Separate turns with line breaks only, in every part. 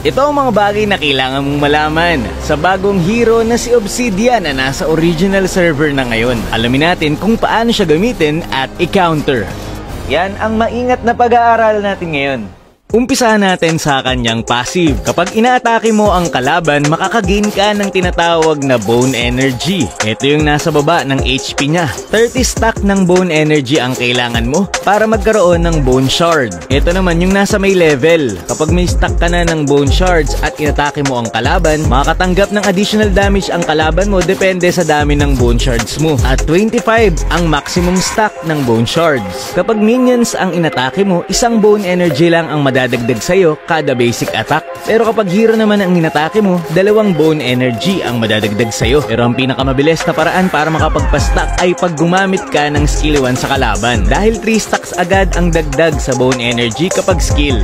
Ito ang mga bagay na kailangan mong malaman sa bagong hero na si Obsidian na nasa original server na ngayon. Alamin natin kung paano siya gamitin at i-counter. Yan ang maingat na pag-aaral natin ngayon. Umpisahan natin sa kanyang passive. Kapag inaatake mo ang kalaban, makakagain ka ng tinatawag na bone energy. Ito yung nasa baba ng HP niya. 30 stack ng bone energy ang kailangan mo para magkaroon ng bone shard. Ito naman yung nasa may level. Kapag may stack ka na ng bone shards at inatake mo ang kalaban, makakatanggap ng additional damage ang kalaban mo depende sa dami ng bone shards mo. At 25 ang maximum stack ng bone shards. Kapag minions ang inatake mo, isang bone energy lang ang dadagdag sa'yo kada basic attack. Pero kapag hero naman ang inatake mo, 2 bone energy ang madadagdag sa'yo. Pero ang pinakamabilis na paraan para makapagpa-stack ay pag gumamit ka ng skill 1 sa kalaban. Dahil 3 stacks agad ang dagdag sa bone energy kapag skill.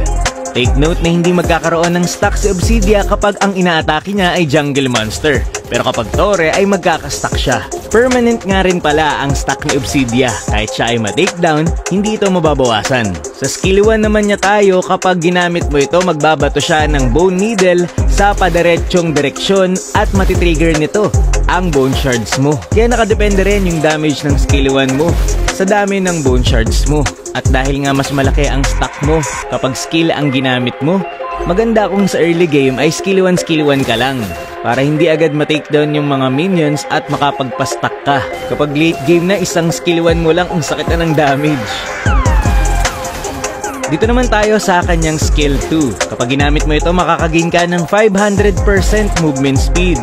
Take note na hindi magkakaroon ng stack si Obsidia kapag ang inaatake niya ay jungle monster. Pero kapag Torre ay magkakastack siya. Permanent nga rin pala ang stack ni Obsidia. Kahit siya ay ma-takedown, hindi ito mababawasan. Sa skill 1 naman niya tayo, kapag ginamit mo ito, magbabato siya ng bone needle sa padiretsyong direksyon at matitrigger nito ang bone shards mo. Kaya nakadepende rin yung damage ng skill 1 mo sa dami ng bone shards mo. At dahil nga mas malaki ang stack mo kapag skill ang ginamit mo, maganda kung sa early game ay skill 1 ka lang para hindi agad ma-takedown yung mga minions at makapagpa-stack ka. Kapag late game na, isang skill 1 mo lang, ang sakit na ng damage. Dito naman tayo sa kanyang skill 2. Kapag ginamit mo ito, makakagain ka ng 500% movement speed.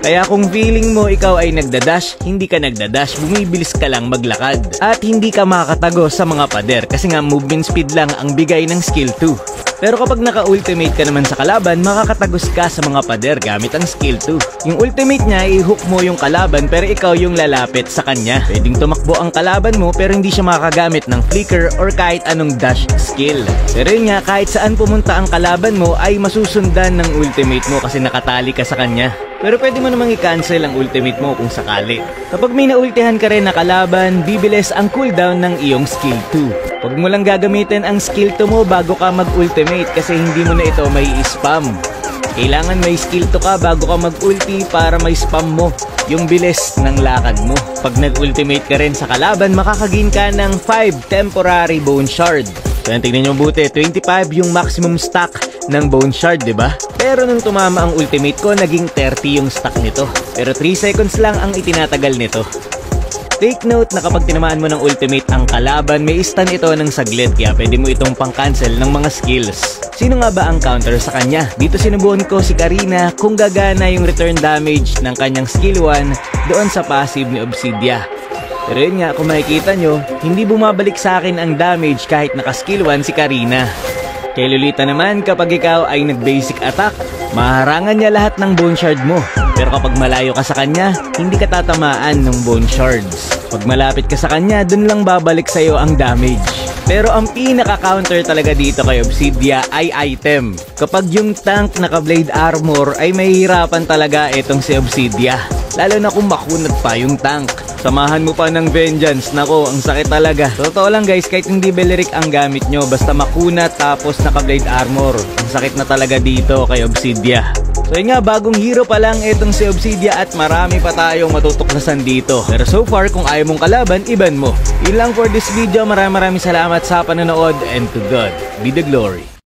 Kaya kung feeling mo ikaw ay nagdadash, hindi ka nagdadash, bumibilis ka lang maglakad. At hindi ka makakatago sa mga pader kasi nga movement speed lang ang bigay ng skill 2. Pero kapag naka-ultimate ka naman sa kalaban, makakatagos ka sa mga pader gamit ang skill 2. Yung ultimate niya, i-hook mo yung kalaban pero ikaw yung lalapit sa kanya. Pwedeng tumakbo ang kalaban mo pero hindi siya makagamit ng flicker or kahit anong dash skill. Pero yun nga, kahit saan pumunta ang kalaban mo ay masusundan ng ultimate mo kasi nakatali ka sa kanya. Pero pwede mo namang i-cancel ang ultimate mo kung sakali. Kapag may naultihan ka rin na kalaban, bibilis ang cooldown ng iyong skill 2. Huwag mo lang gagamitin ang skill 2 mo bago ka mag-ultimate kasi hindi mo na ito may spam. Kailangan may skill 2 ka bago ka mag-ulti para may spam mo yung bilis ng lakad mo. Pag nag-ultimate ka rin sa kalaban, makakagain ka ng 5 temporary bone shard. So yan, tignan nyo buti, 25 yung maximum stack ng bone shard, diba? Pero nung tumama ang ultimate ko, naging 30 yung stack nito. Pero 3 seconds lang ang itinatagal nito. Take note na kapag tinamaan mo ng ultimate ang kalaban, may stun ito ng saglit kaya pwede mo itong pang-cancel ng mga skills. Sino nga ba ang counter sa kanya? Dito sinubukan ko si Karina kung gagana yung return damage ng kanyang skill 1 doon sa passive ni Obsidia. Pero yun nga, kung makikita nyo, hindi bumabalik sa akin ang damage kahit naka-skill 1 si Karina. Kay Lolita naman, kapag ikaw ay nag-basic attack, maharangan niya lahat ng bone shard mo. Pero kapag malayo ka sa kanya, hindi ka tatamaan ng bone shards. Pag malapit ka sa kanya, dun lang babalik sa'yo ang damage. Pero ang pinaka-counter talaga dito kay Obsidia ay item. Kapag yung tank naka-blade armor ay mahihirapan talaga itong si Obsidia. Lalo na kung makunat pa yung tank. Samahan mo pa ng vengeance. Nako, ang sakit talaga. Totoo lang guys, kahit hindi Beleric ang gamit nyo, basta makunat tapos naka-blade armor, ang sakit na talaga dito kay Obsidia. So yun nga, bagong hero pa lang itong si Obsidia at marami pa tayong matutuklasan dito. Pero so far, kung ayaw mong kalaban, iban mo. Yun lang for this video. Maraming salamat sa panonood and to God be the glory.